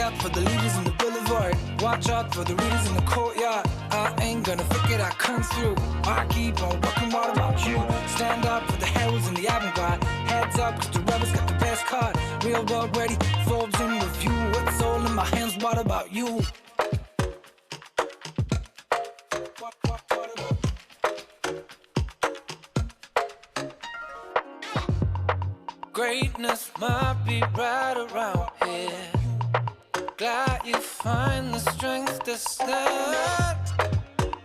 out for the leaders in the boulevard. Watch out for the readers in the courtyard. I ain't gonna forget I come through. I keep on working, what about you? Stand up for the heralds and the avant-garde. Heads up, cause the rebels got the best card. Real world ready, Forbes in review. It's all in my hands, what about you? Greatness might be right around here. Glad you find the strength to stand.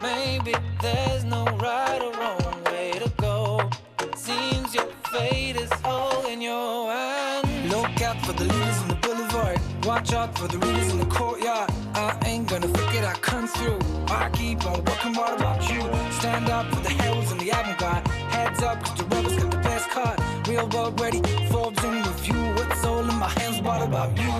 Maybe there's no right or wrong way to go. Seems your fate is all in your hand. Look out for the leaders in the boulevard. Watch out for the readers in the courtyard. I ain't gonna forget I come through. I keep on working, what about you? Stand up for the heralds and the avant-garde. Heads up, cause the rebels got the best card. Real world ready, Forbes in review. It's all in my hands, what about you?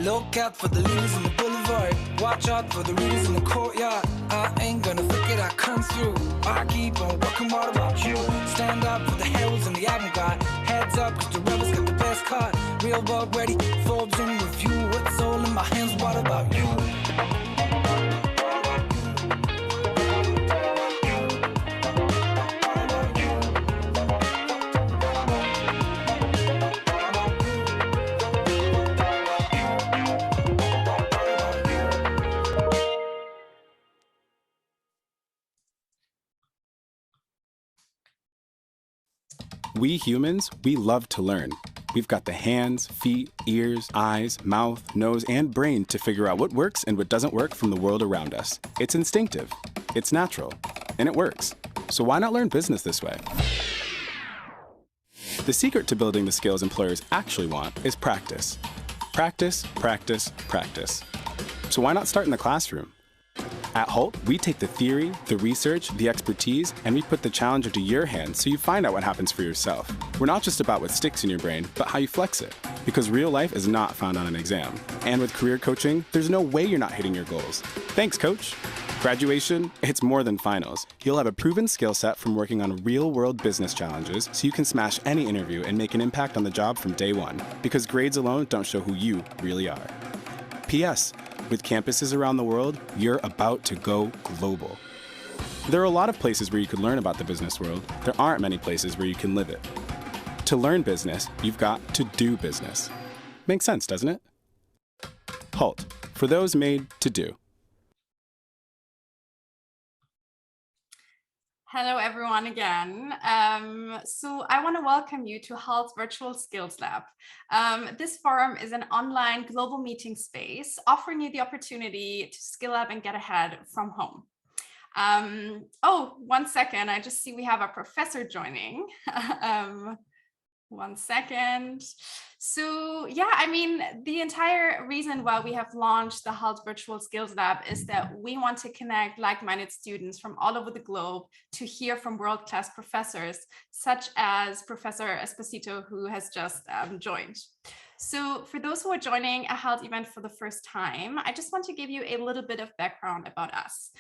Look out for the leaders in the boulevard. Watch out for the readers in the courtyard. I ain't gonna forget I come through. I keep on working, what about you? Stand up for the heralds and the avant-garde. Heads up, cause the rebels got the best card. Real world ready, Forbes in review. It's all in my hands, what about you? We humans, we love to learn. We've got the hands, feet, ears, eyes, mouth, nose, and brain to figure out what works and what doesn't work from the world around us. It's instinctive, it's natural, and it works. So why not learn business this way? The secret to building the skills employers actually want is practice. Practice, practice, practice. So why not start in the classroom? At Hult, we take the theory, the research, the expertise, and we put the challenge into your hands so you find out what happens for yourself. We're not just about what sticks in your brain, but how you flex it. Because real life is not found on an exam. And with career coaching, there's no way you're not hitting your goals. Thanks, coach. Graduation, it's more than finals. You'll have a proven skill set from working on real-world business challenges so you can smash any interview and make an impact on the job from day one. Because grades alone don't show who you really are. P.S. With campuses around the world, you're about to go global. There are a lot of places where you could learn about the business world. There aren't many places where you can live it. To learn business, you've got to do business. Makes sense, doesn't it? Hult, for those made to do. Hello, everyone, again. So I want to welcome you to Hult's Virtual Skills Lab. This forum is an online global meeting space offering you the opportunity to skill up and get ahead from home. Oh, 1 second. I just see we have a professor joining. 1 second. So yeah, I mean, the entire reason why we have launched the Hult Virtual Skills Lab is that we want to connect like-minded students from all over the globe to hear from world-class professors, such as Professor Esposito, who has just joined. So for those who are joining a Hult event for the first time, I just want to give you a little bit of background about us.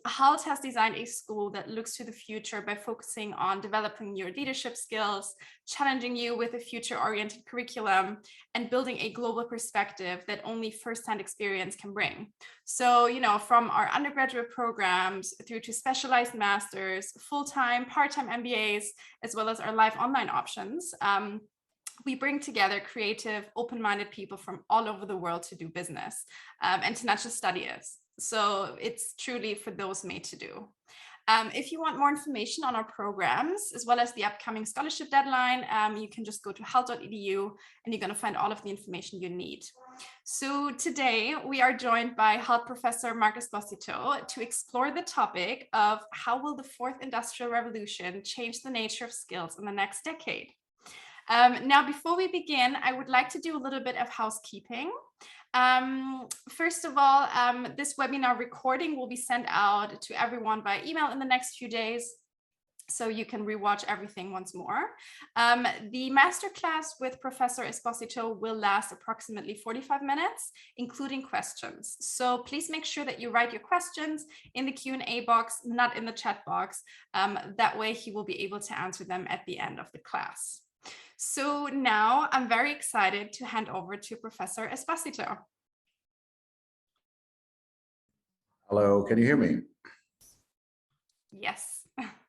Hult has designed a school that looks to the future by focusing on developing your leadership skills, challenging you with a future-oriented curriculum, and building a global perspective that only first-hand experience can bring. So, you know, from our undergraduate programs through to specialized masters, full-time, part-time MBAs, as well as our live online options, we bring together creative, open-minded people from all over the world to do business and to not just study it. So it's truly for those made to do. If you want more information on our programs, as well as the upcoming scholarship deadline, you can just go to hult.edu and you're going to find all of the information you need. So today we are joined by Hult Professor Mark Esposito to explore the topic of how will the fourth industrial revolution change the nature of skills in the next decade. Now, before we begin, I would like to do a little bit of housekeeping. First of all, this webinar recording will be sent out to everyone by email in the next few days, so you can rewatch everything once more. The masterclass with Professor Esposito will last approximately 45 minutes, including questions. So please make sure that you write your questions in the Q&A box, not in the chat box. That way he will be able to answer them at the end of the class. So now I'm very excited to hand over to Professor Esposito. Hello, can you hear me? Yes.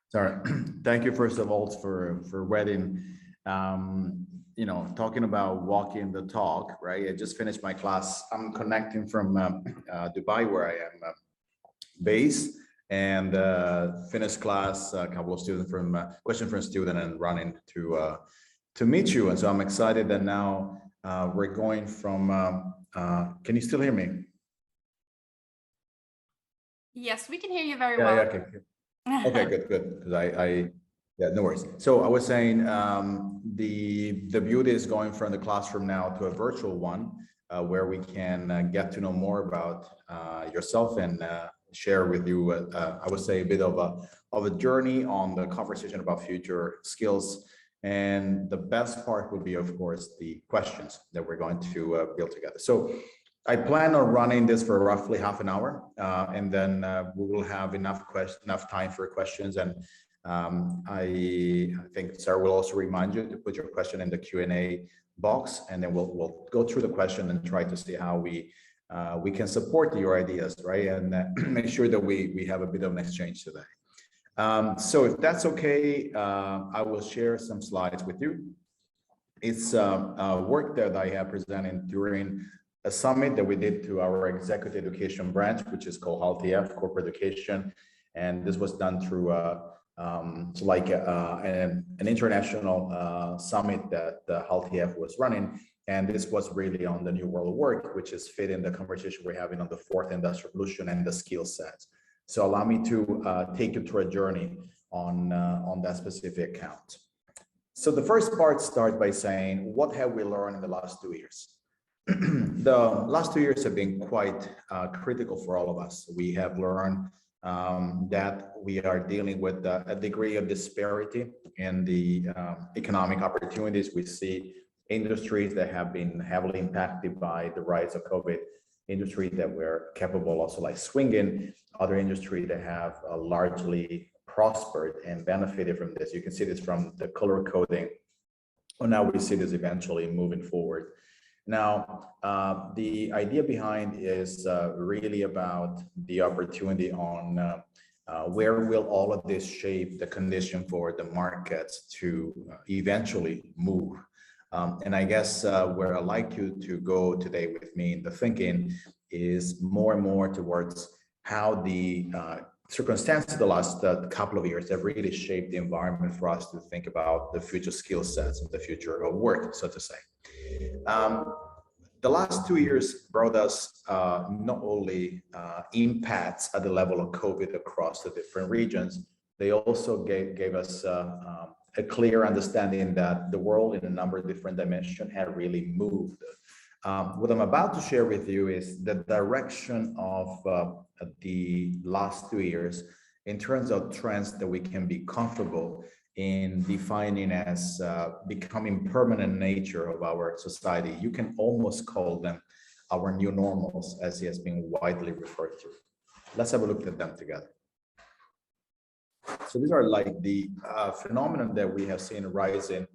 Sorry. Thank you, first of all, for wedding. Talking about walking the talk, right? I just finished my class. I'm connecting from Dubai, where I am based, and finished class. A couple of students from question from a student and running to meet you. And so I'm excited that now we're going from. Can you still hear me? Yes, we can hear you very well. Yeah, okay. Okay, good. Because yeah, no worries. So I was saying the beauty is going from the classroom now to a virtual one, where we can get to know more about yourself and share with you, I would say, a bit of a journey on the conversation about future skills. And the best part would be, of course, the questions that we're going to build together. So I plan on running this for roughly half an hour, and then we will have enough time for questions. And I think Sarah will also remind you to put your question in the Q&A box, and then we'll go through the question and try to see how we can support your ideas, right? And make sure that we have a bit of an exchange today. So if that's okay, I will share some slides with you. It's work that I have presented during a summit that we did to our executive education branch, which is called Hult Corporate Education. And this was done through an international summit that Hult was running. And this was really on the new world of work, which is fit in the conversation we're having on the fourth industrial revolution and the skill sets. So allow me to take you through a journey on that specific account. So the first part starts by saying, what have we learned in the last 2 years? The last 2 years have been quite critical for all of us. We have learned that we are dealing with a degree of disparity in the economic opportunities. We see industries that have been heavily impacted by the rise of COVID, industries that were capable also like swinging, other industries that have largely prospered and benefited from this. You can see this from the color coding. Well, now we see this eventually moving forward. Now, the idea behind is really about the opportunity on where will all of this shape the condition for the markets to eventually move. And I guess where I'd like you to go today with me in the thinking is more and more towards how the circumstances of the last couple of years have really shaped the environment for us to think about the future skill sets and the future of work, so to say. The last 2 years brought us not only impacts at the level of COVID across the different regions, they also gave us a clear understanding that the world in a number of different dimensions had really moved. What I'm about to share with you is the direction of the last 2 years in terms of trends that we can be comfortable in defining as becoming permanent nature of our society. You can almost call them our new normals, as it has been widely referred to. Let's have a look at them together. So these are like the phenomenon that we have seen rising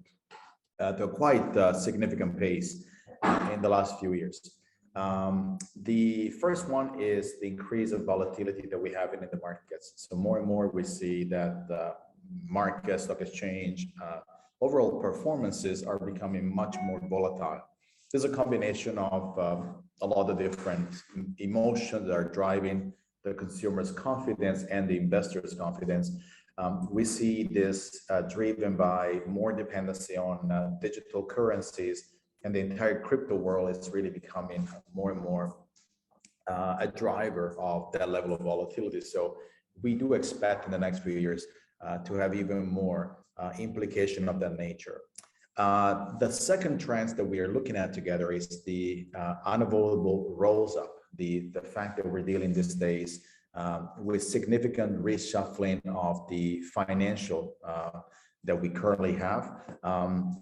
at a quite significant pace in the last few years. The first one is the increase of volatility that we have in the markets. So more and more we see that the market, stock exchange, overall performances are becoming much more volatile. There's a combination of a lot of different emotions that are driving the consumer's confidence and the investor's confidence. We see this driven by more dependency on digital currencies, and the entire crypto world is really becoming more and more a driver of that level of volatility. So we do expect in the next few years to have even more implication of that nature. The second trend that we are looking at together is the unavoidable rolls up, the fact that we're dealing these days with significant reshuffling of the financial that we currently have.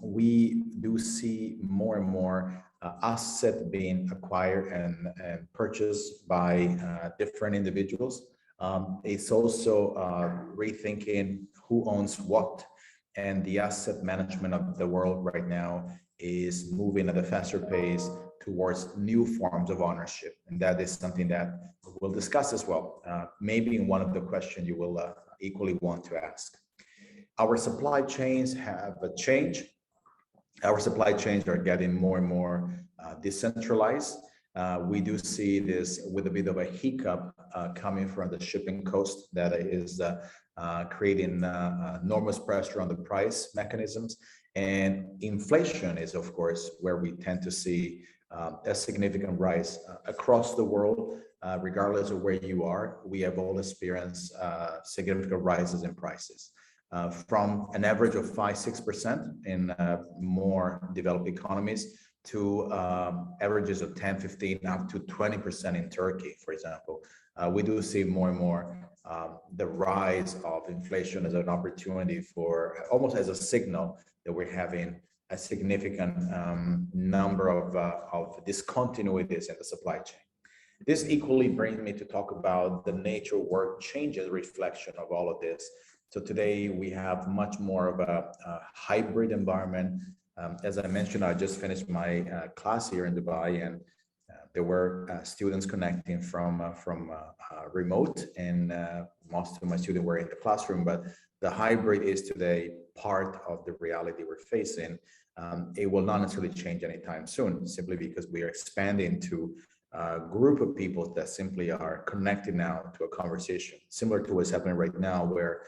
We do see more and more asset being acquired and purchased by different individuals. It's also rethinking who owns what, and the asset management of the world right now is moving at a faster pace towards new forms of ownership. And that is something that we'll discuss as well, maybe in one of the questions you will equally want to ask. Our supply chains have changed. Our supply chains are getting more and more decentralized. We do see this with a bit of a hiccup coming from the shipping cost that is creating enormous pressure on the price mechanisms. And inflation is, of course, where we tend to see a significant rise across the world, regardless of where you are. We have all experienced significant rises in prices. From an average of 5-6% in more developed economies to averages of 10-15 up to 20% in Turkey, for example. We do see more and more the rise of inflation as an opportunity for, almost as a signal that we're having a significant number of discontinuities in the supply chain. This equally brings me to talk about the nature of work changes reflection of all of this. So today we have much more of a hybrid environment. As I mentioned, I just finished my class here in Dubai, and there were students connecting from remote, and most of my students were in the classroom. But the hybrid is today part of the reality we're facing. It will not necessarily change anytime soon, simply because we are expanding to a group of people that simply are connected now to a conversation, similar to what's happening right now, where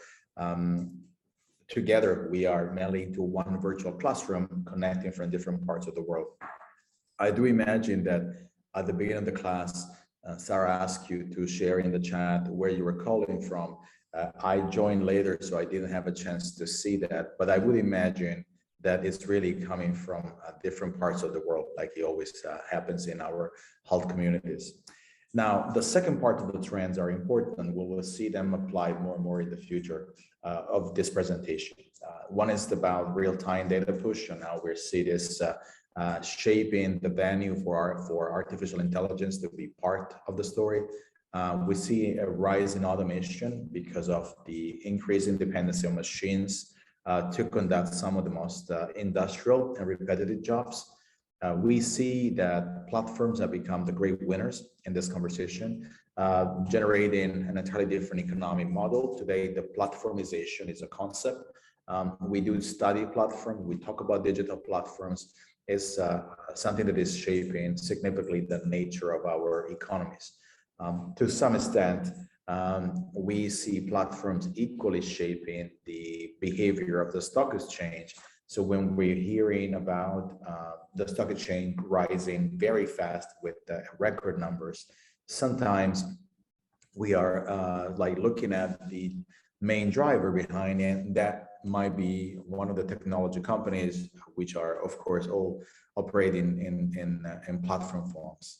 together we are mainly into one virtual classroom connecting from different parts of the world. I do imagine that at the beginning of the class, Sarah asked you to share in the chat where you were calling from. I joined later, so I didn't have a chance to see that, but I would imagine that it's really coming from different parts of the world, like it always happens in our Hult communities. Now, the second part of the trends are important. We will see them applied more and more in the future of this presentation. One is about real-time data push, and how we see this shaping the venue for artificial intelligence to be part of the story. We see a rise in automation because of the increasing dependency on machines to conduct some of the most industrial and repetitive jobs. We see that platforms have become the great winners in this conversation, generating an entirely different economic model. Today, the platformization is a concept. We do study platform. We talk about digital platforms. It's something that is shaping significantly the nature of our economies. To some extent, we see platforms equally shaping the behavior of the stock exchange. So when we're hearing about the stock exchange rising very fast with record numbers, sometimes we are like looking at the main driver behind it. That might be one of the technology companies, which are, of course, all operating in platform forms.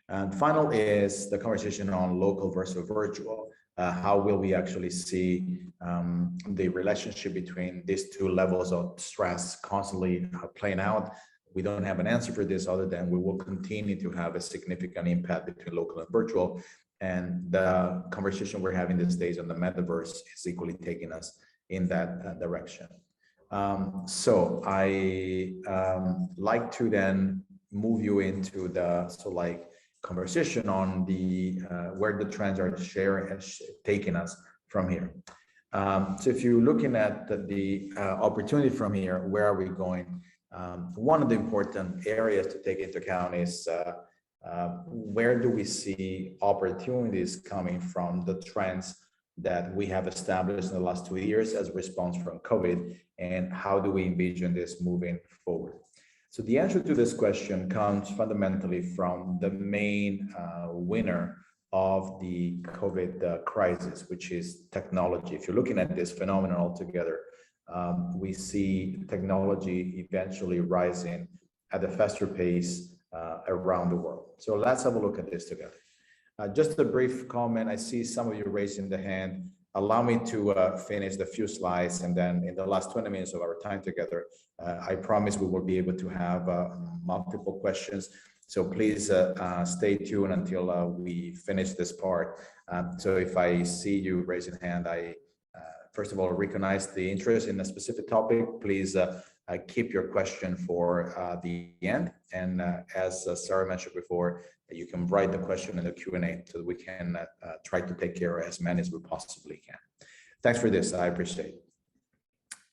And final is the conversation on local versus virtual. How will we actually see the relationship between these two levels of stress constantly playing out? We don't have an answer for this other than we will continue to have a significant impact between local and virtual. And the conversation we're having these days on the metaverse is equally taking us in that direction. So I like to then move you into the conversation on the where the trends are taking us from here. So if you're looking at the opportunity from here, where are we going? One of the important areas to take into account is where do we see opportunities coming from the trends that we have established in the last 2 years as a response from COVID, and how do we envision this moving forward? So the answer to this question comes fundamentally from the main winner of the COVID crisis, which is technology. If you're looking at this phenomenon altogether, we see technology eventually rising at a faster pace around the world. So let's have a look at this together. Just a brief comment. I see some of you raising the hand. Allow me to finish the few slides, and then in the last 20 minutes of our time together, I promise we will be able to have multiple questions. So please stay tuned until we finish this part. So if I see you raising hand, I first of all recognize the interest in a specific topic. Please keep your question for the end. And as Sarah mentioned before, you can write the question in the Q&A so that we can try to take care of as many as we possibly can. Thanks for this, I appreciate it.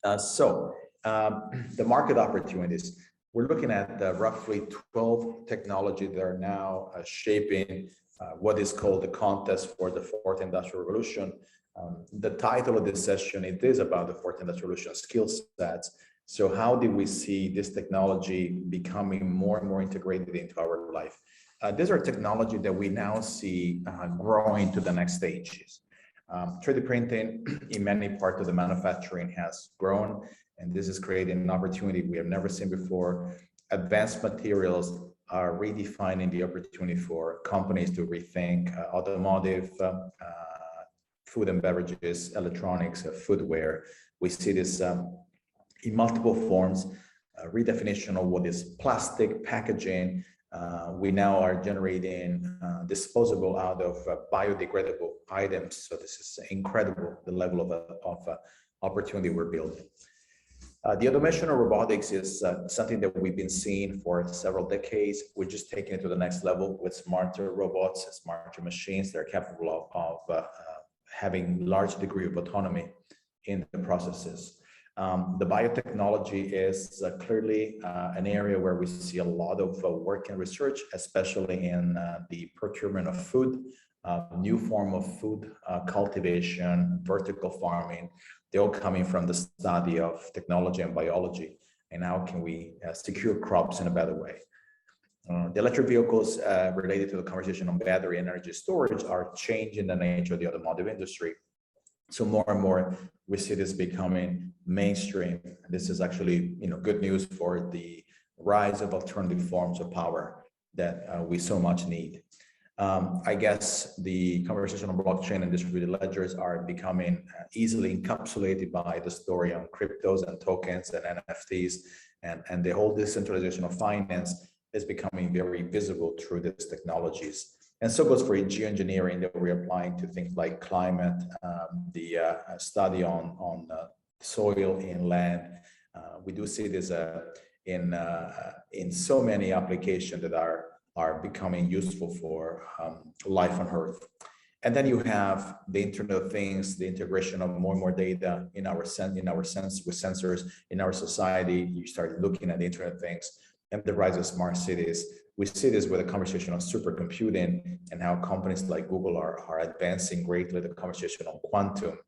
The market opportunities, we're looking at roughly 12 technologies that are now shaping what is called the contest for the fourth industrial revolution. The title of this session, it is about the fourth industrial revolution skill sets. So how did we see this technology becoming more and more integrated into our life? These are technology that we now see growing to the next stages. 3D printing in many parts of the manufacturing has grown, and this is creating an opportunity we have never seen before. Advanced materials are redefining the opportunity for companies to rethink automotive, food and beverages, electronics, footwear. We see this in multiple forms, redefinition of what is plastic packaging. We now are generating disposable out of biodegradable items. So this is incredible, the level of opportunity we're building. The automation of robotics is something that we've been seeing for several decades. We're just taking it to the next level with smarter robots, smarter machines that are capable of having large degree of autonomy in the processes. The biotechnology is clearly an area where we see a lot of work and research, especially in the procurement of food, new form of food cultivation, vertical farming. They're all coming from the study of technology and biology, and how can we secure crops in a better way. The electric vehicles related to the conversation on battery energy storage are changing the nature of the automotive industry. So more and more, we see this becoming mainstream. This is actually, good news for the rise of alternative forms of power that we so much need. I guess the conversation on blockchain and distributed ledgers are becoming easily encapsulated by the story on cryptos and tokens and NFTs, and the whole decentralization of finance is becoming very visible through these technologies. And so goes for geoengineering that we're applying to things like climate, the study on soil and land. We do see this in so many applications that are becoming useful for life on Earth. And then you have the Internet of Things, the integration of more and more data in our sense with sensors in our society. You start looking at the Internet of Things and the rise of smart cities. We see this with the conversation on supercomputing and how companies like Google are advancing greatly the conversation on quantum.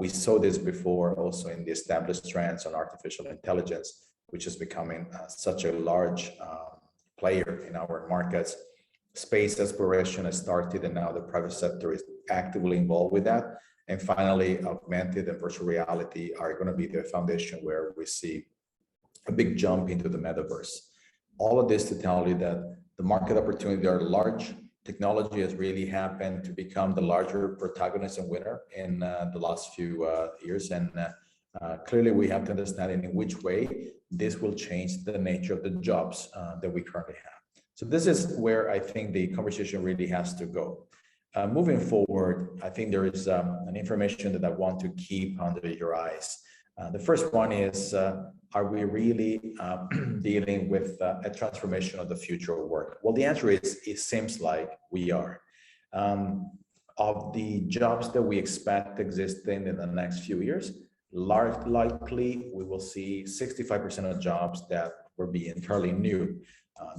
We saw this before also in the established trends on artificial intelligence, which is becoming such a large player in our markets. Space exploration has started, and now the private sector is actively involved with that. And finally, augmented and virtual reality are going to be the foundation where we see a big jump into the metaverse. All of this to tell you that the market opportunities are large. Technology has really happened to become the larger protagonist and winner in the last few years. And clearly we have to understand in which way this will change the nature of the jobs that we currently have. So this is where I think the conversation really has to go. Moving forward, I think there is an information that I want to keep under your eyes. The first one is, are we really dealing with a transformation of the future of work? Well, the answer is, it seems like we are. Of the jobs that we expect existing in the next few years, likely we will see 65% of jobs that will be entirely new.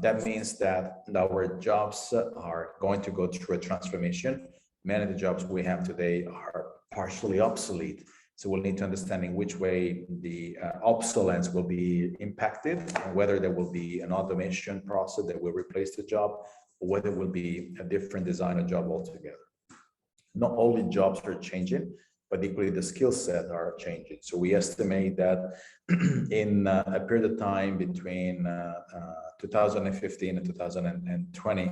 That means that our jobs are going to go through a transformation. Many of the jobs we have today are partially obsolete. So we'll need to understand in which way the obsolescence will be impacted, and whether there will be an automation process that will replace the job, or whether it will be a different design of job altogether. Not only jobs are changing, but equally the skill set are changing. So we estimate that in a period of time between 2015 and 2020,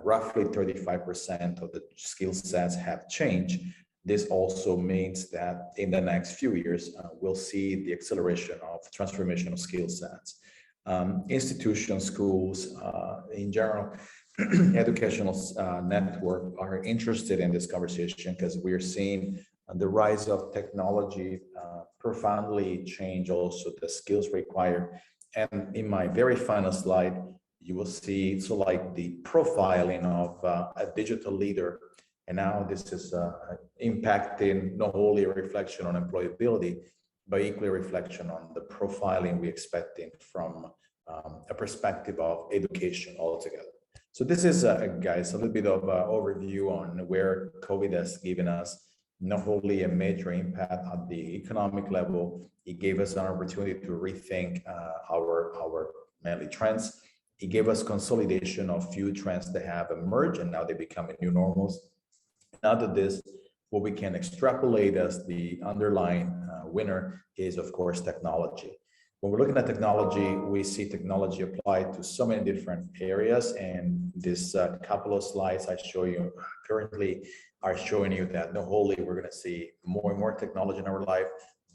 roughly 35% of the skill sets have changed. This also means that in the next few years, we'll see the acceleration of transformational skill sets. Institutions, schools, in general, educational network are interested in this conversation because we're seeing the rise of technology profoundly change also the skills required. And in my very final slide, you will see so like the profiling of a digital leader. And now this is impacting not only a reflection on employability, but equally a reflection on the profiling we expecting from a perspective of education altogether. So this is, guys, a little bit of an overview on where COVID has given us not only a major impact at the economic level, it gave us an opportunity to rethink our mainly trends. It gave us consolidation of few trends that have emerged and now they become new normals. Out of this, what we can extrapolate as the underlying winner is, of course, technology. When we're looking at technology, we see technology applied to so many different areas. And this couple of slides I show you currently are showing you that not only we're going to see more and more technology in our life,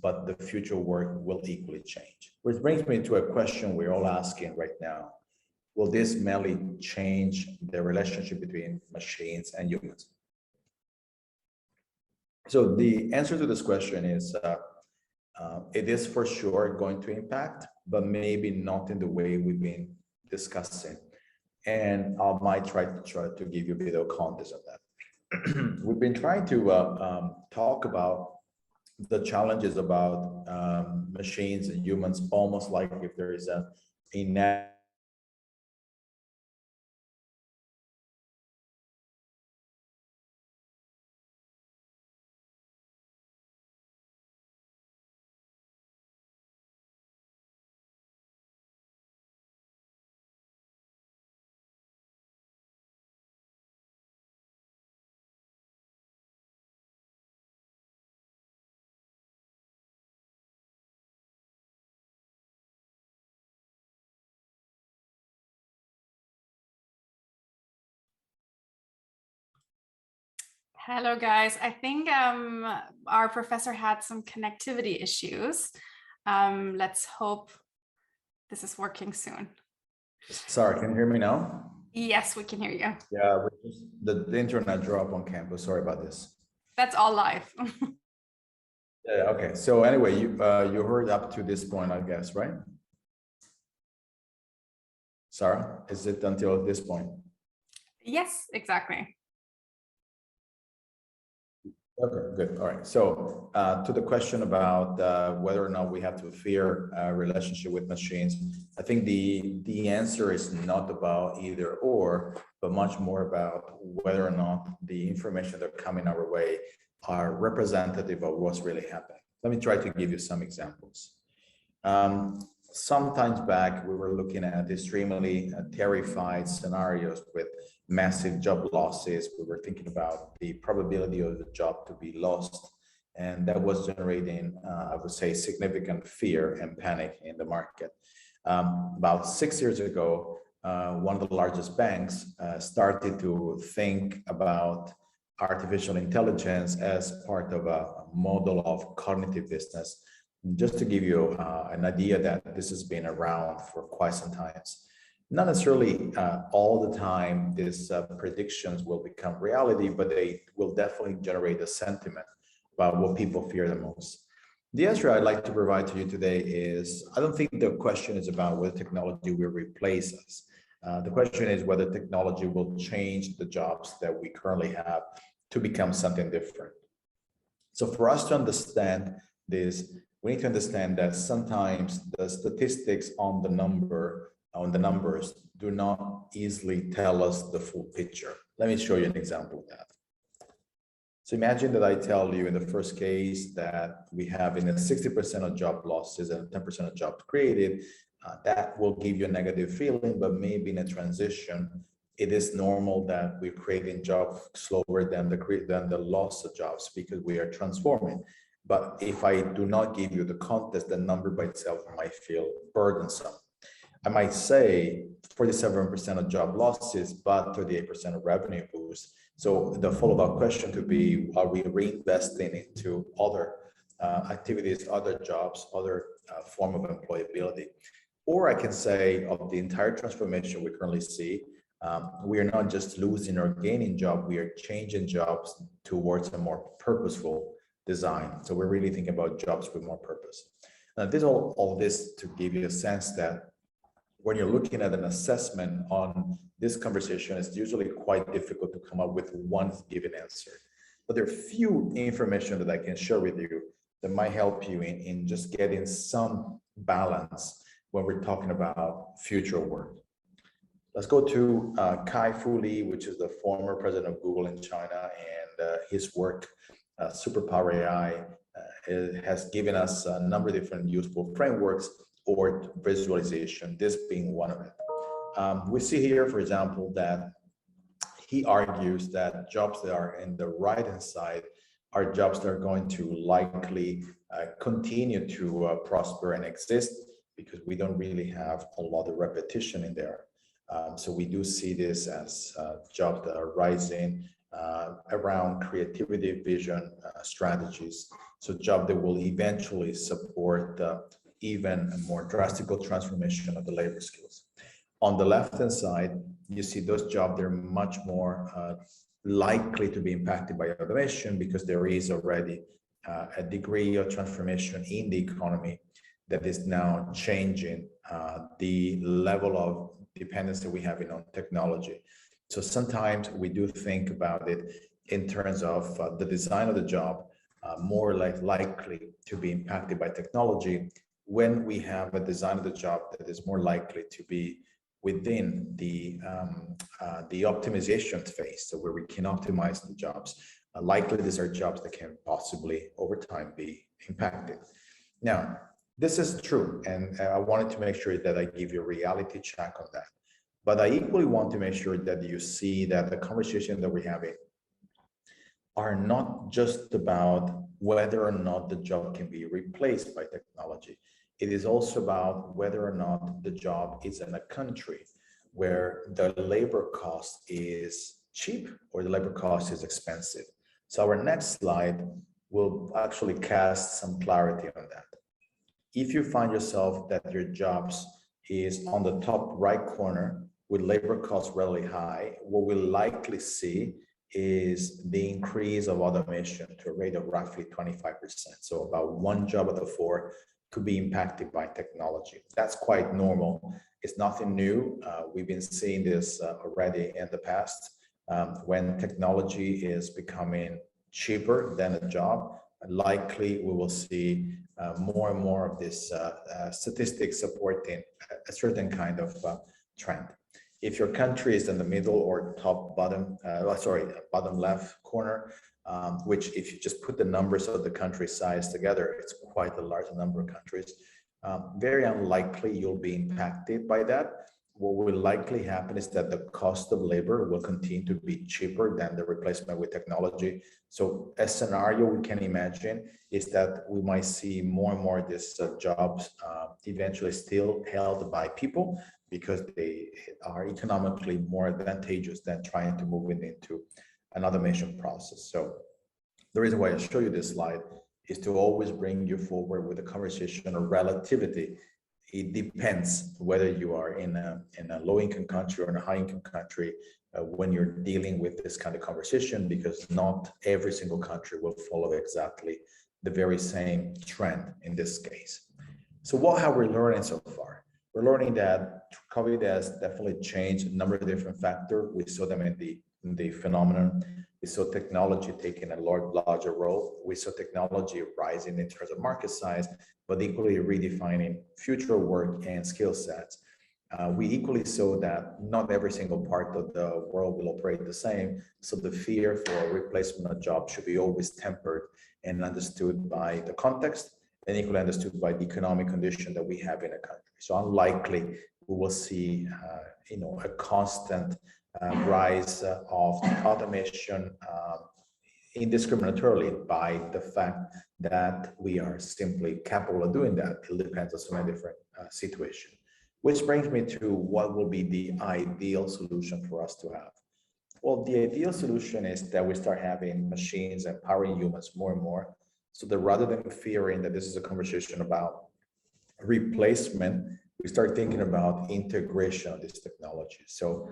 but the future work will equally change. Which brings me to a question we're all asking right now. Will this mainly change the relationship between machines and humans? So the answer to this question is, it is for sure going to impact, but maybe not in the way we've been discussing. And I might try to give you a bit of context of that. We've been trying to talk about the challenges about machines and humans, almost like if there is a Hello, guys. I think our professor had some connectivity issues. Let's hope this is working soon. Sorry, can you hear me now? Yes, we can hear you. Yeah, the internet dropped on campus. Sorry about this. That's all live. Yeah, okay. So anyway, you heard up to this point, I guess, right? Sarah, is it until this point? Yes, exactly. Okay, good. All right. So to the question about whether or not we have to fear a relationship with machines, I think the answer is not about either or, but much more about whether or not the information that are coming our way are representative of what's really happening. Let me try to give you some examples. Sometimes back, we were looking at extremely terrified scenarios with massive job losses. We were thinking about the probability of the job to be lost. And that was generating, I would say, significant fear and panic in the market. About 6 years ago, one of the largest banks started to think about artificial intelligence as part of a model of cognitive business. Just to give you an idea that this has been around for quite some time. Not necessarily all the time these predictions will become reality, but they will definitely generate a sentiment about what people fear the most. The answer I'd like to provide to you today is, I don't think the question is about whether technology will replace us. The question is whether technology will change the jobs that we currently have to become something different. So for us to understand this, we need to understand that sometimes the statistics on the numbers do not easily tell us the full picture. Let me show you an example of that. So imagine that I tell you in the first case that we have in a 60% of job losses and 10% of jobs created. That will give you a negative feeling, but maybe in a transition, it is normal that we're creating jobs slower than the loss of jobs because we are transforming. But if I do not give you the context, the number by itself might feel burdensome. I might say 47% of job losses, but 38% of revenue boost. So the follow-up question could be, are we reinvesting into other activities, other jobs, other form of employability? Or I can say of the entire transformation we currently see, we are not just losing or gaining job, we are changing jobs towards a more purposeful design. So we're really thinking about jobs with more purpose. This all this to give you a sense that when you're looking at an assessment on this conversation, it's usually quite difficult to come up with one given answer. But there are few information that I can share with you that might help you in just getting some balance when we're talking about future work. Let's go to Kai-Fu Lee, which is the former president of Google in China, and his work, Superpower AI, has given us a number of different useful frameworks or visualization, this being one of it. We see here, for example, that he argues that jobs that are in the right-hand side are jobs that are going to likely continue to prosper and exist because we don't really have a lot of repetition in there. So we do see this as jobs that are rising around creativity, vision, strategies. So jobs that will eventually support even a more drastic transformation of the labor skills. On the left-hand side, you see those jobs that are much more likely to be impacted by automation because there is already a degree of transformation in the economy that is now changing the level of dependency we have on technology. So sometimes we do think about it in terms of the design of the job, more likely to be impacted by technology when we have a design of the job that is more likely to be within the optimization phase, so where we can optimize the jobs. Likely these are jobs that can possibly over time be impacted. Now, this is true, and I wanted to make sure that I give you a reality check on that. But I equally want to make sure that you see that the conversation that we're having are not just about whether or not the job can be replaced by technology. It is also about whether or not the job is in a country where the labor cost is cheap or the labor cost is expensive. So our next slide will actually cast some clarity on that. If you find yourself that your jobs is on the top right corner with labor costs really high, what we'll likely see is the increase of automation to a rate of roughly 25%. So about one job out of four could be impacted by technology. That's quite normal. It's nothing new. We've been seeing this already in the past. When technology is becoming cheaper than a job, likely we will see more and more of this statistics supporting a certain kind of trend. If your country is in the middle or bottom left corner, which if you just put the numbers of the country size together, it's quite a large number of countries. Very unlikely you'll be impacted by that. What will likely happen is that the cost of labor will continue to be cheaper than the replacement with technology. So a scenario we can imagine is that we might see more and more of these jobs eventually still held by people because they are economically more advantageous than trying to move it into an automation process. So the reason why I show you this slide is to always bring you forward with a conversation of relativity. It depends whether you are in a low-income country or in a high-income country when you're dealing with this kind of conversation, because not every single country will follow exactly the very same trend in this case. So what have we learned so far? We're learning that COVID has definitely changed a number of different factors. We saw them in the phenomenon. We saw technology taking a larger role. We saw technology rising in terms of market size, but equally redefining future work and skill sets. We equally saw that not every single part of the world will operate the same. So the fear for replacement of jobs should be always tempered and understood by the context and equally understood by the economic condition that we have in a country. So unlikely we will see, a constant rise of automation indiscriminatorily by the fact that we are simply capable of doing that. It depends on so many different situations. Which brings me to what will be the ideal solution for us to have. Well, the ideal solution is that we start having machines empowering humans more and more, so that rather than fearing that this is a conversation about replacement, we start thinking about integration of this technology. So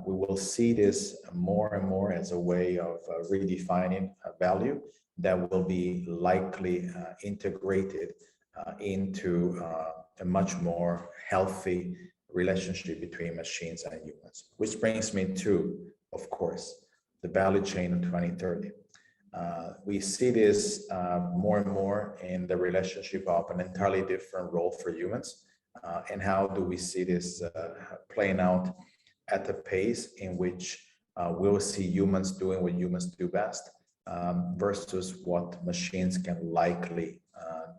we will see this more and more as a way of redefining value that will be likely integrated into a much more healthy relationship between machines and humans. Which brings me to, of course, the value chain of 2030. We see this more and more in the relationship of an entirely different role for humans. And how do we see this playing out at the pace in which we'll see humans doing what humans do best versus what machines can likely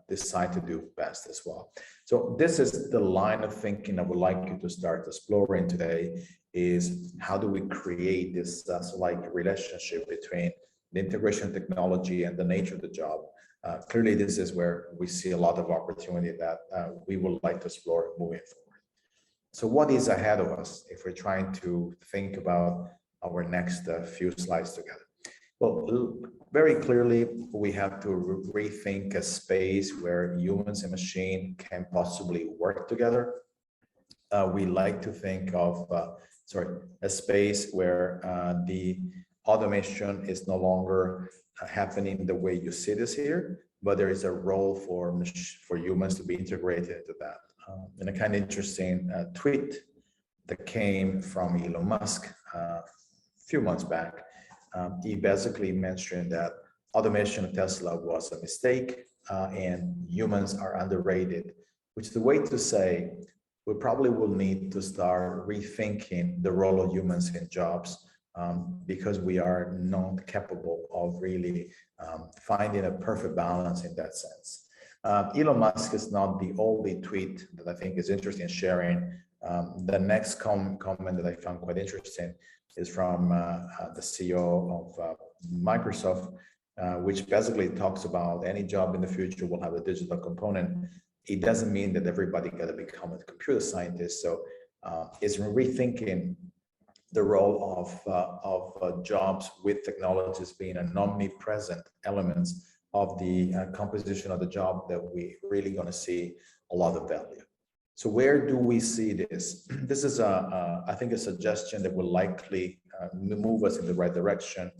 decide to do best as well. So this is the line of thinking I would like you to start exploring today, is how do we create this like relationship between the integration technology and the nature of the job. Clearly, this is where we see a lot of opportunity that we would like to explore moving forward. So what is ahead of us if we're trying to think about our next few slides together? Well, very clearly, we have to rethink a space where humans and machine can possibly work together. We like to think of, a space where the automation is no longer happening the way you see this here, but there is a role for humans to be integrated into that. And a kind of interesting tweet that came from Elon Musk a few months back. He basically mentioned that automation of Tesla was a mistake and humans are underrated, which is the way to say we probably will need to start rethinking the role of humans in jobs because we are not capable of really finding a perfect balance in that sense. Elon Musk is not the only tweet that I think is interesting in sharing. The next comment that I found quite interesting is from the CEO of Microsoft, which basically talks about any job in the future will have a digital component. It doesn't mean that everybody got to become a computer scientist. So it's rethinking the role of jobs with technologies being an omnipresent elements of the composition of the job that we really going to see a lot of value. So where do we see this? This is, I think, a suggestion that will likely move us in the right direction,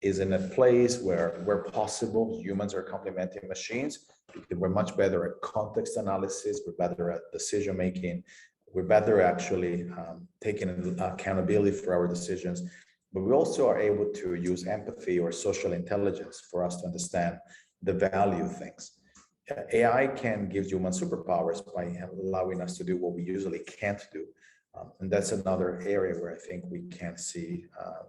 is in a place where possible, humans are complementing machines. We're much better at context analysis, we're better at decision making, we're better actually taking accountability for our decisions, but we also are able to use empathy or social intelligence for us to understand the value of things. AI can give human superpowers by allowing us to do what we usually can't do. And that's another area where I think we can see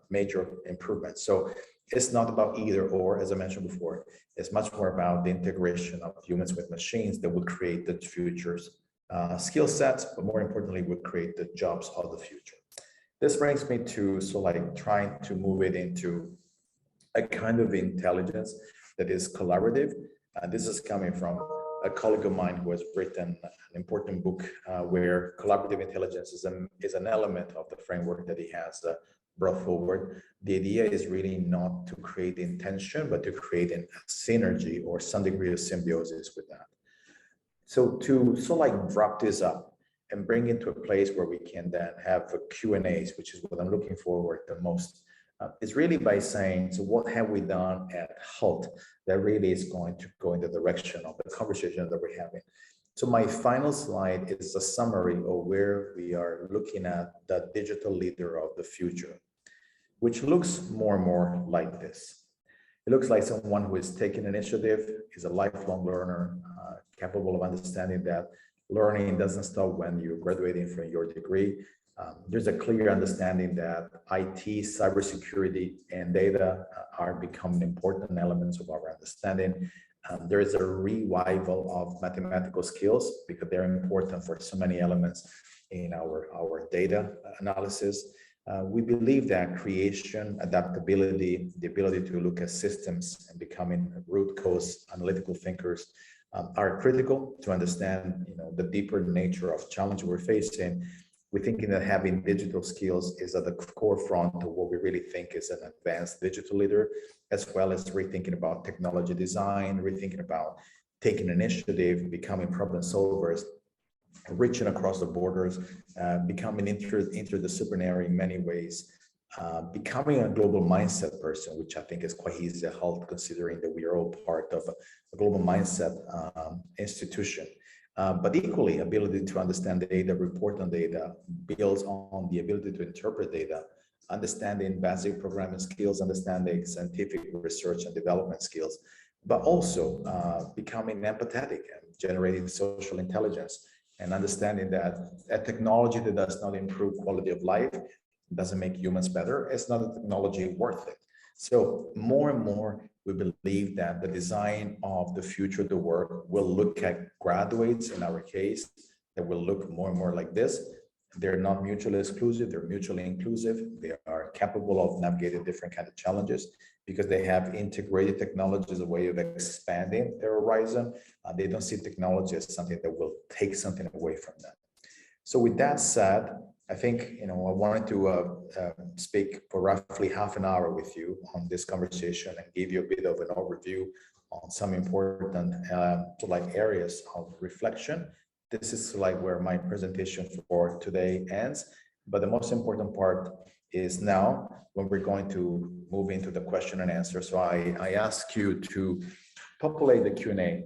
major improvements. So it's not about either or, as I mentioned before, it's much more about the integration of humans with machines that will create the future's skill sets, but more importantly, will create the jobs of the future. This brings me to trying to move it into a kind of intelligence that is collaborative. This is coming from a colleague of mine who has written an important book where collaborative intelligence is an element of the framework that he has brought forward. The idea is really not to create intention, but to create a synergy or some degree of symbiosis with that. So to wrap this up and bring it to a place where we can then have Q&As, which is what I'm looking forward the most, is really by saying, so what have we done at Hult that really is going to go in the direction of the conversation that we're having? So my final slide is a summary of where we are looking at the digital leader of the future, which looks more and more like this. It looks like someone who is taking initiative, is a lifelong learner, capable of understanding that learning doesn't stop when you're graduating from your degree. There's a clear understanding that IT, cybersecurity, and data are becoming important elements of our understanding. There is a revival of mathematical skills because they're important for so many elements in our data analysis. We believe that creation, adaptability, the ability to look at systems and becoming root cause analytical thinkers are critical to understand, the deeper nature of challenge we're facing. We're thinking that having digital skills is at the forefront of what we really think is an advanced digital leader, as well as rethinking about technology design, rethinking about taking initiative, becoming problem solvers, reaching across the borders, becoming interdisciplinary in many ways, becoming a global mindset person, which I think is quite easy to help considering that we are all part of a global mindset institution. But equally, ability to understand data, report on data, builds on the ability to interpret data, understanding basic programming skills, understanding scientific research and development skills, but also becoming empathetic and generating social intelligence and understanding that a technology that does not improve quality of life doesn't make humans better. It's not a technology worth it. So more and more, we believe that the design of the future of the work will look at graduates, in our case, that will look more and more like this. They're not mutually exclusive, they're mutually inclusive. They are capable of navigating different kinds of challenges because they have integrated technology as a way of expanding their horizon. They don't see technology as something that will take something away from them. So with that said, I think, I wanted to speak for roughly half an hour with you on this conversation and give you a bit of an overview on some important areas of reflection. This is where my presentation for today ends. But the most important part is now when we're going to move into the question and answer. So I ask you to populate the Q&A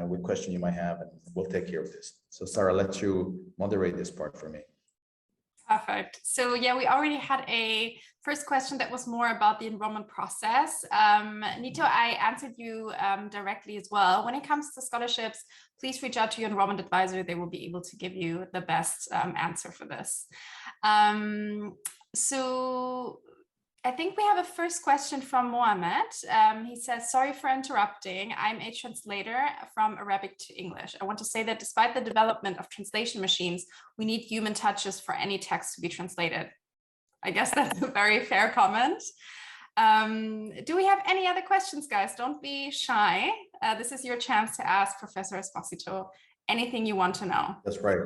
with questions you might have, and we'll take care of this. So Sarah, I'll let you moderate this part for me. Perfect. So yeah, we already had a first question that was more about the enrollment process. Nito, I answered you directly as well. When it comes to scholarships, please reach out to your enrollment advisor. They will be able to give you the best answer for this. So I think we have a first question from Mohammed. He says, sorry for interrupting. I'm a translator from Arabic to English. I want to say that despite the development of translation machines, we need human touches for any text to be translated. I guess that's a very fair comment. Do we have any other questions, guys? Don't be shy. This is your chance to ask Professor Esposito anything you want to know. That's right.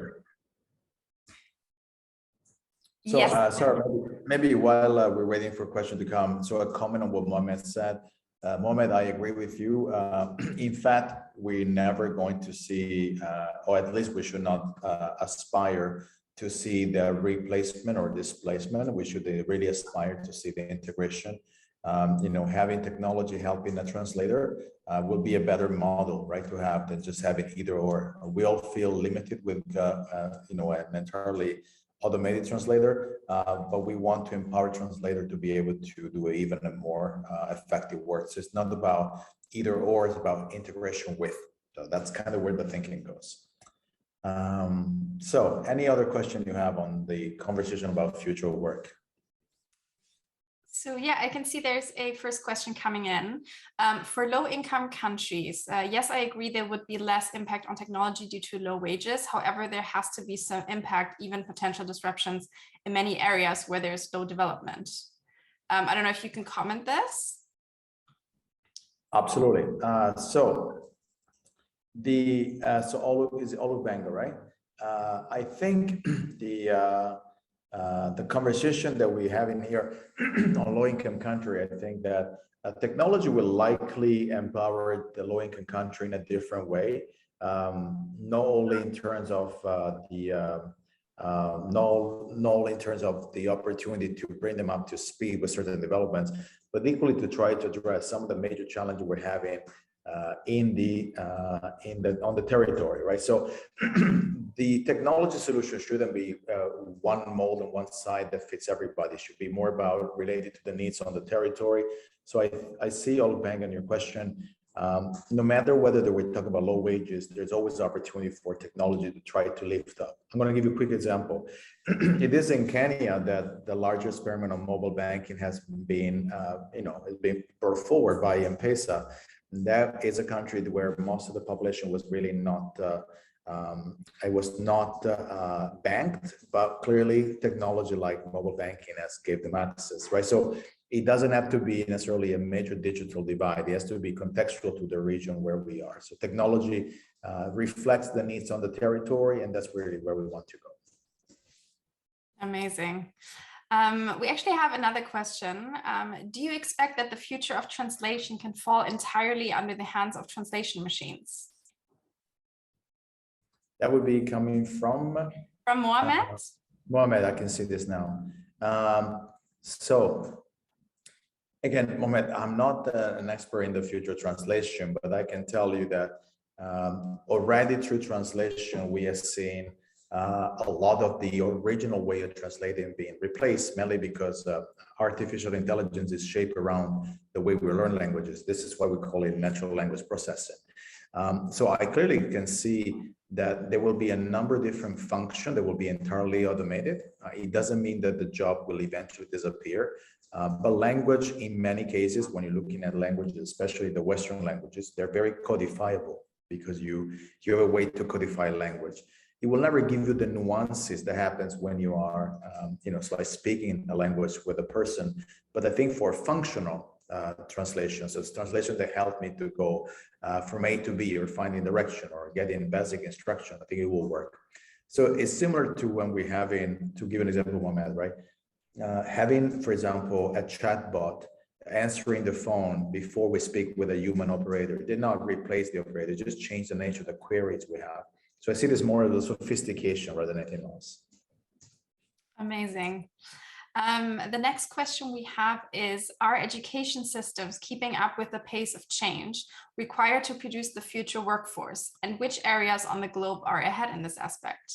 So, yes. Sarah, maybe while we're waiting for a question to come, so a comment on what Mohammed said. Mohammed, I agree with you. In fact, we're never going to see, or at least we should not aspire to see the replacement or displacement. We should really aspire to see the integration. Having technology helping a translator will be a better model, right, to have than just having either or. We all feel limited with, an entirely automated translator, but we want to empower translator to be able to do even a more effective work. So it's not about either or, it's about integration with. So that's kind of where the thinking goes. So any other question you have on the conversation about future work? So yeah, I can see there's a first question coming in. For low-income countries, yes, I agree there would be less impact on technology due to low wages. However, there has to be some impact, even potential disruptions in many areas where there's low development. I don't know if you can comment this. Absolutely. So Olive Bangor, right? I think the conversation that we have in here on low-income country, I think that technology will likely empower the low-income country in a different way, not only in terms of the opportunity to bring them up to speed with certain developments, but equally to try to address some of the major challenges we're having on the territory, right? So the technology solution shouldn't be one mold on one side that fits everybody. It should be more about related to the needs on the territory. So I see, Olubang, on your question, no matter whether we're talking about low wages, there's always opportunity for technology to try to lift up. I'm going to give you a quick example. It is in Kenya that the larger experiment on mobile banking has been, brought forward by M-Pesa. That is a country where most of the population was really not I was not banked, but clearly technology like mobile banking has gave them access, right? So it doesn't have to be necessarily a major digital divide. It has to be contextual to the region where we are. So technology reflects the needs on the territory, and that's really where we want to go. Amazing. We actually have another question. Do you expect that the future of translation can fall entirely under the hands of translation machines? That would be coming from Mohammed? Mohammed, I can see this now. So again, Mohammed, I'm not an expert in the future translation, but I can tell you that already through translation, we have seen a lot of the original way of translating being replaced, mainly because artificial intelligence is shaped around the way we learn languages. This is why we call it natural language processing. So I clearly can see that there will be a number of different functions that will be entirely automated. It doesn't mean that the job will eventually disappear, but language, in many cases, when you're looking at languages, especially the Western languages, they're very codifiable because you have a way to codify language. It will never give you the nuances that happens when you are, it's like speaking a language with a person. But I think for functional translations, so it's translations that help me to go from A to B or finding direction or getting basic instruction, I think it will work. So it's similar to when we're having, to give an example, Mohammed, right? Having, for example, a chatbot answering the phone before we speak with a human operator did not replace the operator, just change the nature of the queries we have. So I see this more as a sophistication rather than anything else. Amazing. The next question we have is, are education systems keeping up with the pace of change required to produce the future workforce? And which areas on the globe are ahead in this aspect?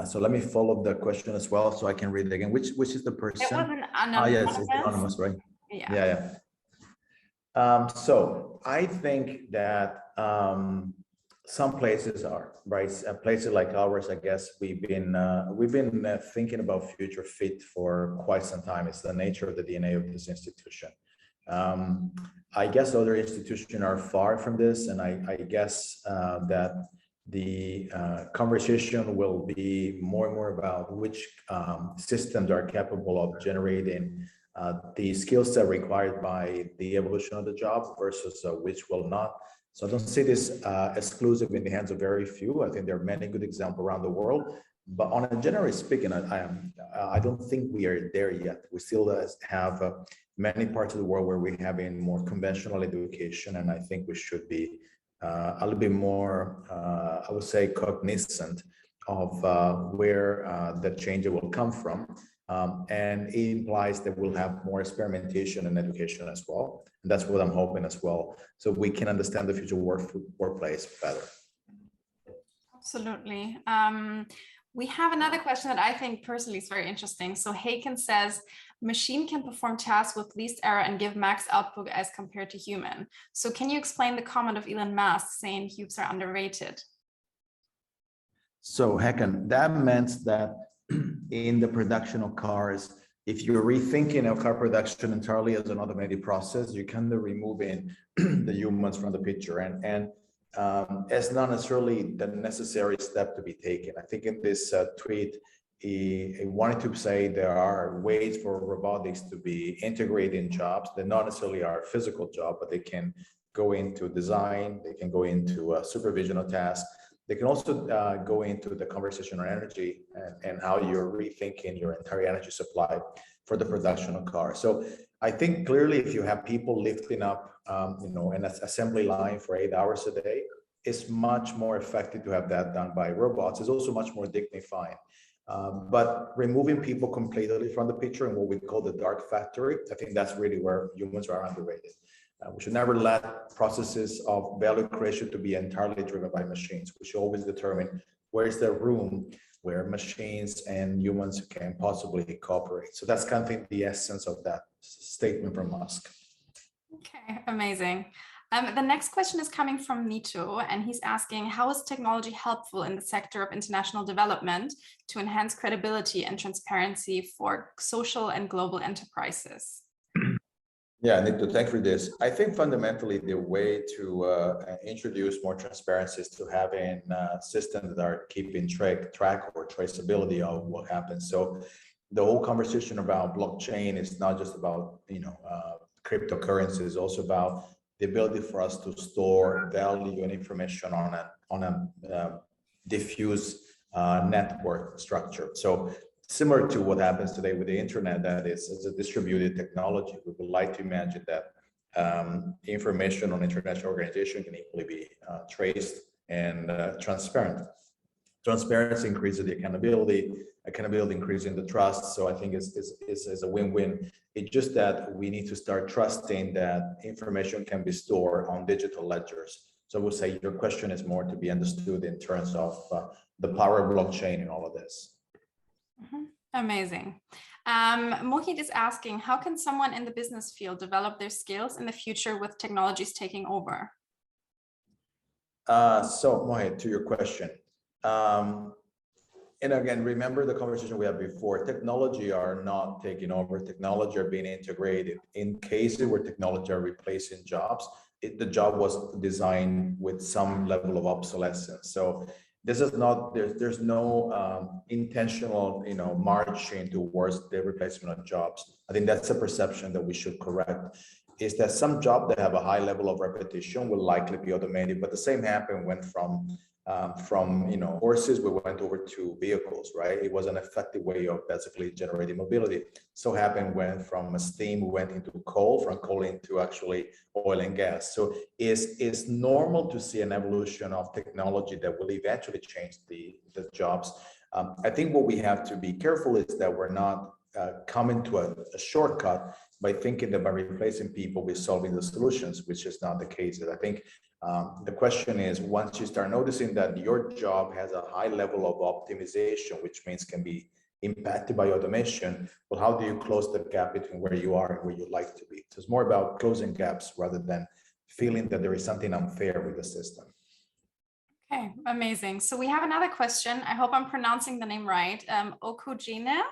So let me follow up the question as well, so I can read it again. Which is the person? It was an anonymous. Yes, it's anonymous, right? Yeah. So I think that some places are, right? Places like ours, I guess we've been thinking about future fit for quite some time. It's the nature of the DNA of this institution. I guess other institutions are far from this, and I guess that the conversation will be more and more about which systems are capable of generating the skill set required by the evolution of the job versus which will not. So I don't see this exclusive in the hands of very few. I think there are many good examples around the world, but on a generally speaking, I don't think we are there yet. We still have many parts of the world where we're having more conventional education, and I think we should be a little bit more, I would say, cognizant of where the change will come from. And it implies that we'll have more experimentation in education as well. And that's what I'm hoping as well, so we can understand the future workplace better. Absolutely. We have another question that I think personally is very interesting. So Haken says, machine can perform tasks with least error and give max output as compared to human. So can you explain the comment of Elon Musk saying humans are underrated? So Haken, that meant that in the production of cars, if you're rethinking of car production entirely as an automated process, you kind of removing the humans from the picture, and it's not necessarily the necessary step to be taken. I think in this tweet, he wanted to say there are ways for robotics to be integrated in jobs that not necessarily are a physical job, but they can go into design, they can go into supervision of tasks. They can also go into the conversation on energy and how you're rethinking your entire energy supply for the production of cars. So I think clearly if you have people lifting up, an assembly line for 8 hours a day, it's much more effective to have that done by robots. It's also much more dignified. But removing people completely from the picture and what we call the dark factory, I think that's really where humans are underrated. We should never let processes of value creation to be entirely driven by machines. We should always determine where is the room where machines and humans can possibly cooperate. So that's kind of the essence of that statement from Musk. Okay, amazing. The next question is coming from Nito, and he's asking, how is technology helpful in the sector of international development to enhance credibility and transparency for social and global enterprises? Yeah, Nick, thank you for this. I think fundamentally the way to introduce more transparency is to having systems that are keeping track or traceability of what happens. So the whole conversation about blockchain is not just about cryptocurrency, it's also about the ability for us to store value and information on a diffuse network structure. So similar to what happens today with the internet, that is a distributed technology. We would like to imagine that information on international organization can equally be traced and transparent. Transparency increases the accountability increasing the trust. So I think it's a win-win. It's just that we need to start trusting that information can be stored on digital ledgers. So I would say your question is more to be understood in terms of the power of blockchain and all of this. Amazing. Mohit is asking, how can someone in the business field develop their skills in the future with technologies taking over? So Mohit, to your question, and again, remember the conversation we had before, technology are not taking over, technology are being integrated. In cases where technology are replacing jobs, the job was designed with some level of obsolescence. So this is not, there's no intentional, marching towards the replacement of jobs. I think that's a perception that we should correct, is that some jobs that have a high level of repetition will likely be automated, but the same happened when from horses, we went over to vehicles, right? It was an effective way of basically generating mobility. So happened when from steam, we went into coal, from coal into actually oil and gas. So it's normal to see an evolution of technology that will eventually change the jobs. I think what we have to be careful is that we're not coming to a shortcut by thinking that by replacing people, we're solving the solutions, which is not the case. I think the question is, once you start noticing that your job has a high level of optimization, which means can be impacted by automation, well, how do you close the gap between where you are and where you'd like to be? So it's more about closing gaps rather than feeling that there is something unfair with the system. Okay, amazing. So we have another question. I hope I'm pronouncing the name right. Okujina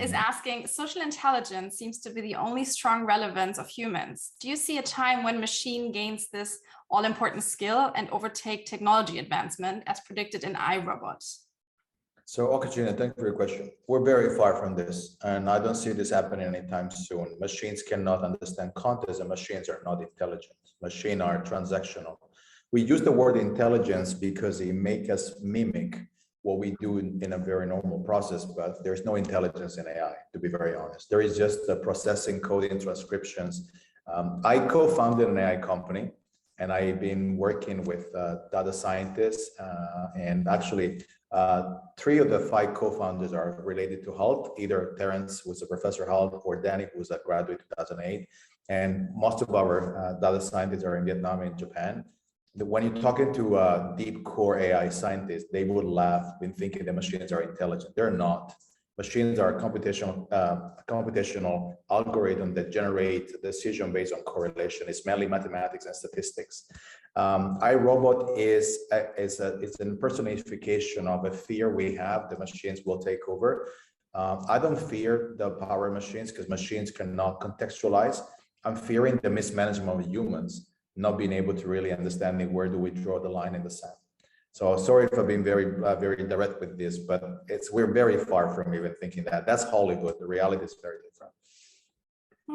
is asking, social intelligence seems to be the only strong relevance of humans. Do you see a time when machine gains this all-important skill and overtake technology advancement as predicted in iRobots? So, Okajina, thank you for your question. We're very far from this, and I don't see this happening anytime soon. Machines cannot understand context, and machines are not intelligent. Machines are transactional. We use the word intelligence because it makes us mimic what we do in a very normal process, but there's no intelligence in AI, to be very honest. There is just the processing, coding, transcriptions. I co-founded an AI company, and I've been working with data scientists, and actually 3 of the 5 co-founders are related to Hult, either Terence, who's a professor Hult, or Danny, who's a graduate 2008. And most of our data scientists are in Vietnam and Japan. When you're talking to deep core AI scientists, they would laugh when thinking that machines are intelligent. They're not. Machines are computational algorithm that generate decision based on correlation. It's mainly mathematics and statistics. iRobot is an personification of a fear we have that machines will take over. I don't fear the power of machines because machines cannot contextualize. I'm fearing the mismanagement of humans, not being able to really understand where do we draw the line in the sand. So sorry for being very direct with this, but we're very far from even thinking that. That's Hollywood. The reality is very different.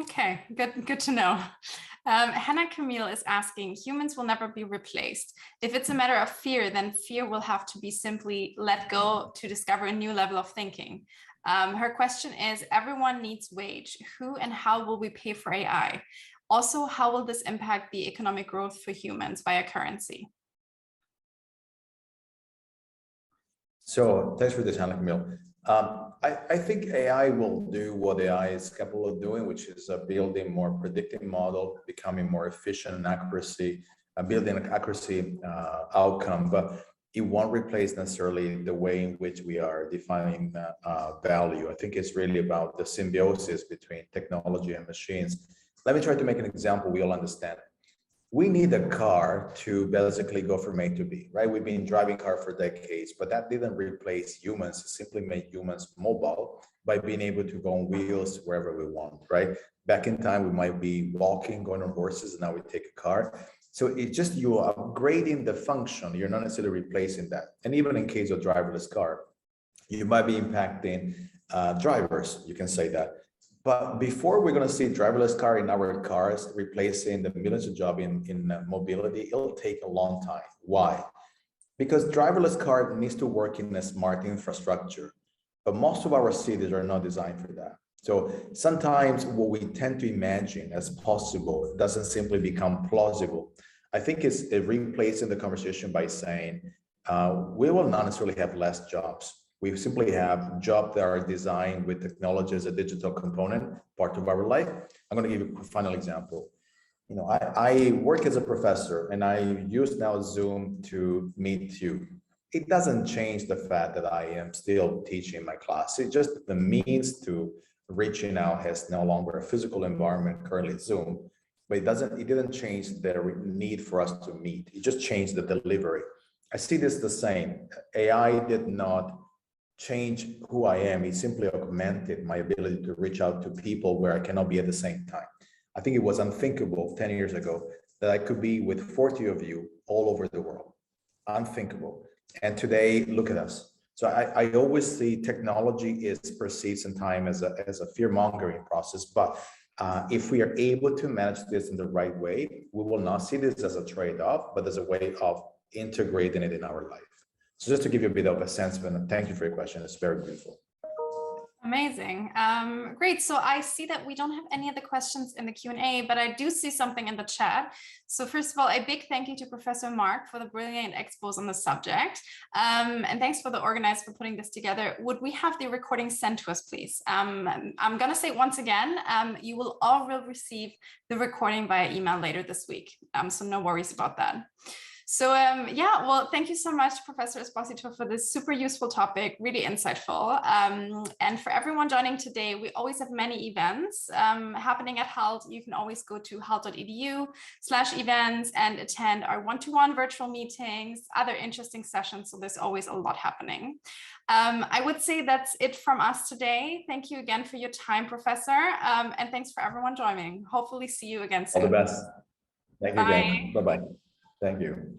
Okay, good to know. Hannah Camille is asking, humans will never be replaced. If it's a matter of fear, then fear will have to be simply let go to discover a new level of thinking. Her question is, everyone needs wage. Who and how will we pay for AI? Also, how will this impact the economic growth for humans via currency? So thanks for this, Hannah Camille. I think AI will do what AI is capable of doing, which is building more predictive model, becoming more efficient in accuracy, building an accuracy outcome, but it won't replace necessarily the way in which we are defining value. I think it's really about the symbiosis between technology and machines. Let me try to make an example we all understand. we need a car to basically go from A to B, right? We've been driving car for decades, but that didn't replace humans. It simply made humans mobile by being able to go on wheels wherever we want, right? Back in time, we might be walking, going on horses, and now we take a car. So it's just you are upgrading the function. You're not necessarily replacing that. And even in case of driverless car, you might be impacting drivers, you can say that. But before we're going to see driverless car in our cars replacing the millions of jobs in mobility, it'll take a long time. Why? Because driverless car needs to work in a smart infrastructure, but most of our cities are not designed for that. So sometimes what we tend to imagine as possible doesn't simply become plausible. I think it's replacing the conversation by saying, we will not necessarily have less jobs. We simply have jobs that are designed with technology as a digital component, part of our life. I'm going to give you a final example. You know, I work as a professor and I use now Zoom to meet you. It doesn't change the fact that I am still teaching my class. It's just the means to reaching out has no longer a physical environment, currently Zoom, but it didn't change the need for us to meet. It just changed the delivery. I see this the same. AI did not change who I am. It simply augmented my ability to reach out to people where I cannot be at the same time. I think it was unthinkable 10 years ago that I could be with 40 of you all over the world. Unthinkable. And today, look at us. So I always see technology is perceived sometimes as a fear-mongering process, but if we are able to manage this in the right way, we will not see this as a trade-off, but as a way of integrating it in our life. So just to give you a bit of a sense, and thank you for your question. It's very beautiful. Amazing. Great. So I see that we don't have any other questions in the Q&A, but I do see something in the chat. So first of all, a big thank you to Professor Mark for the brilliant expos on the subject. And thanks for the organizer for putting this together. Would we have the recording sent to us, please? I'm going to say once again, you will all receive the recording via email later this week. So no worries about that. So yeah, well, thank you so much, Professor Esposito, for this super useful topic, really insightful. And for everyone joining today, we always have many events happening at Hult. You can always go to hult.edu/events and attend our one-to-one virtual meetings, other interesting sessions. So there's always a lot happening. I would say that's it from us today. Thank you again for your time, Professor. And thanks for everyone joining. Hopefully see you again soon. All the best. Thank you Bye. again. Bye-bye. Thank you.